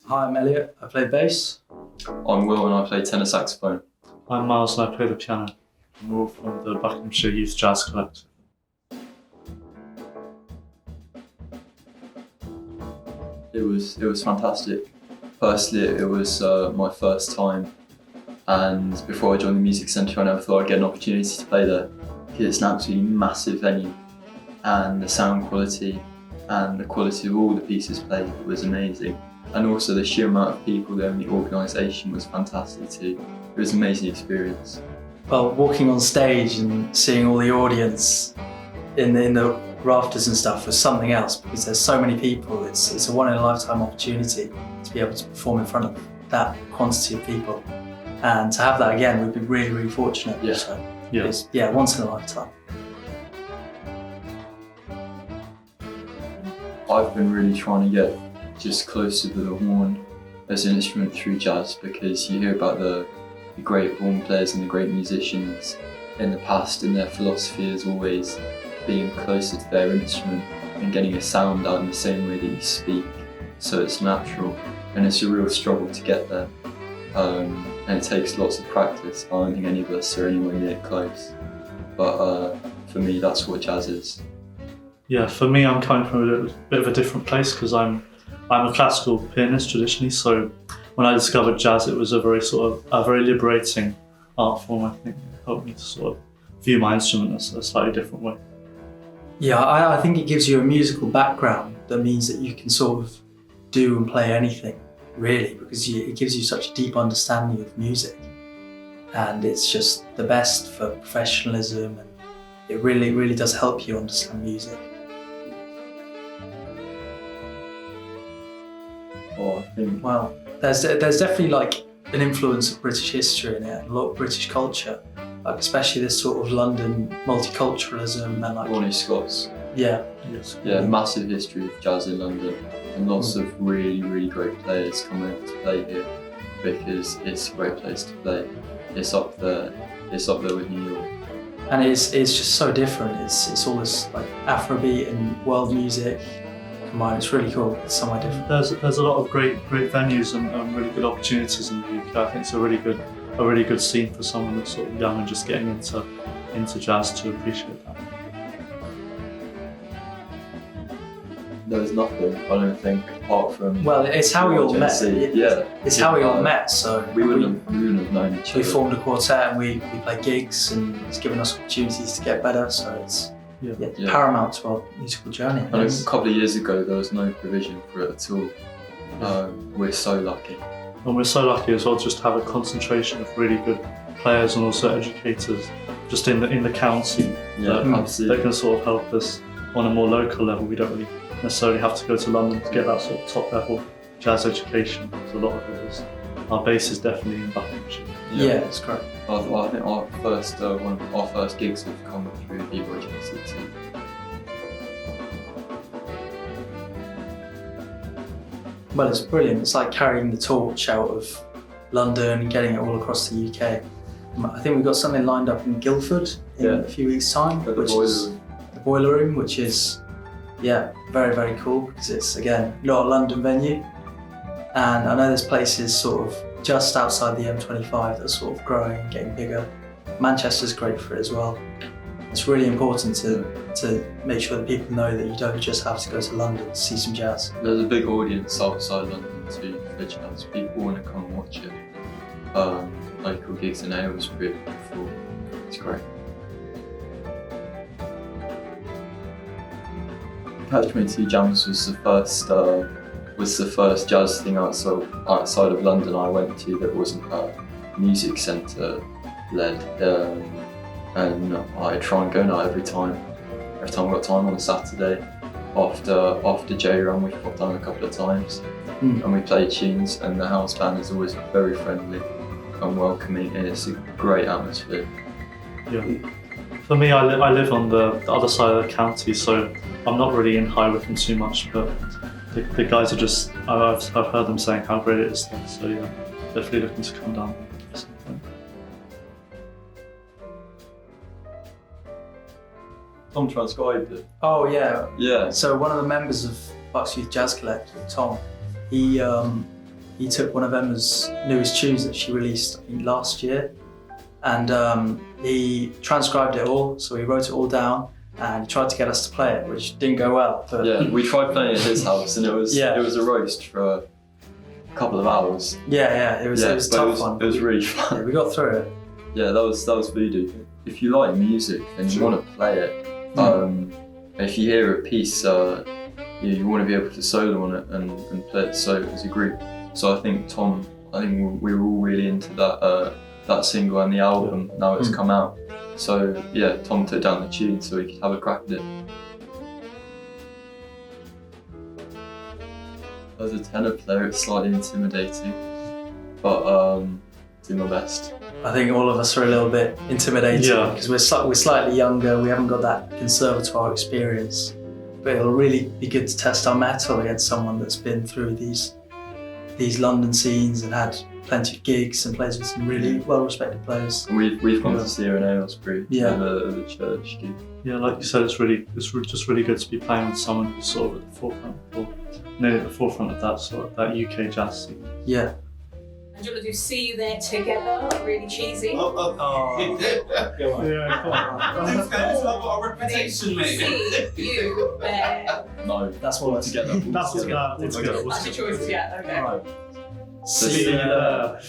Hi, I'm Elliot. I play bass. I'm Will and I play tenor saxophone. I'm Miles and I play the piano. We're all from the Buckinghamshire Youth Jazz Collective. It was fantastic. Firstly, it was my first time, and before I joined the music centre I never thought I'd get an opportunity to play there. It's an absolutely massive venue, and the sound quality and the quality of all the pieces played was amazing. And also the sheer amount of people there and the organisation was fantastic too. It was an amazing experience. Well, walking on stage and seeing all the audience in the rafters and stuff was something else, because there's so many people. It's a one-in-a-lifetime opportunity to be able to perform in front of that quantity of people. And to have that again, we'd be really, really fortunate. Yeah. So Yeah. it's once in a lifetime. I've been really trying to get just closer to the horn as an instrument through jazz, because you hear about the great horn players and the great musicians in the past, and their philosophy is always being closer to their instrument and getting a sound out in the same way that you speak, so it's natural, and it's a real struggle to get there, and it takes lots of practice. I don't think any of us are anywhere near close, but for me that's what jazz is. Yeah, for me I'm coming from a little bit of a different place, because I'm a classical pianist traditionally, so when I discovered jazz it was a very liberating art form. I think it helped me to sort of view my instrument as a slightly different way. Yeah, I think it gives you a musical background that means that you can sort of do and play anything, really, because it gives you such a deep understanding of music, and it's just the best for professionalism, and it really, really does help you understand music. I think Well, there's definitely like an influence of British history in it, and a lot of British culture, like especially this sort of London multiculturalism and like Ronnie Scott's yeah. Yes. massive history of jazz in London, and lots of really, really great players come over to play here because it's a great place to play. It's up there with New York. And it's just so different. It's all this like Afrobeat and world music combined. It's really cool. It's somewhere different. There's a lot of great venues and really good opportunities in the UK. I think it's a really good scene for someone that's sort of young and just getting into jazz to appreciate that. There's nothing, I don't think, apart from Well, it's how we all met. Yeah, It's how we all met. So we wouldn't have known each we other. formed a quartet, and we play gigs, and it's given us opportunities to get better. So it's Yeah. paramount to our musical journey. I know a couple of years ago there was no provision for it at all. We're so lucky. And we're so lucky as well just to have a concentration of really good players and also educators just in the county Yeah, that absolutely. can sort of help us on a more local level. We don't really necessarily have to go to London to get that sort of top level jazz education, because a lot of it is, our base is definitely in Buckinghamshire. Yeah, it's great. I think our first one of our first gigs have come through WJF2023. Well, it's brilliant. It's like carrying the torch out of London and getting it all across the UK. I think we've got something lined up in Guildford in a few weeks' time, At the which Boiler is Room. the Boiler Room, which is very, very cool, because it's again not a London venue, and I know there's places sort of just outside the M25 that are sort of growing and getting bigger. Manchester's great for it as well. It's really important to make sure that people know that you don't just have to go to London to see some jazz. There's a big audience outside London too for jazz. People want to come and watch it. Local gigs in Aylesbury before. It's great. Catchment Jams was the first jazz thing outside of London I went to that wasn't music centre led, and I try and go now every time I've got time on a Saturday after J-Run. We've popped down a couple of times and we play tunes, and the house band is always very friendly and welcoming, and it's a great atmosphere. Yeah. For me, I live on the other side of the county, so I'm not really in High Wycombe too much, but the guys are just, I've heard them saying how great it is there, so yeah, definitely looking to come down at some point. Tom transcribed it. Oh yeah. Yeah. So one of the members of Bucks Youth Jazz Collective, Tom, he he took one of Emma's newest tunes that she released, I think, last year, and he transcribed it all. So he wrote it all down and he tried to get us to play it, which didn't go well. But Yeah, we tried playing at his house, and it was a roast for a couple of hours. it was a tough one. It was really fun. Yeah, we got through it. Yeah, that was voodoo. If you like music and you want to play it, if you hear a piece, you want to be able to solo on it and play it solo as a group. So I think we were all really into that single and the album. Now it's come out. So yeah, Tom took down the tune so we could have a crack at it. As a tenor player, it's slightly intimidating, but do my best. I think all of us are a little bit intimidated because we're slightly younger. We haven't got that conservatoire experience, but it'll really be good to test our mettle against someone that's been through these London scenes and had plenty of gigs and plays with some really well-respected players. And we've gone to see her in Aylesbury at the church gig. Yeah, like you said, it's just really good to be playing with someone who's sort of at the forefront, or nearly at the forefront of that sort of that UK jazz scene. Yeah. And do you want to do See You There Together? Really cheesy. Go on. Yeah, come on. I've got a reputation, mate. See You There. No, That's what together. That's what That's your choice, yeah, okay. Right. See you there.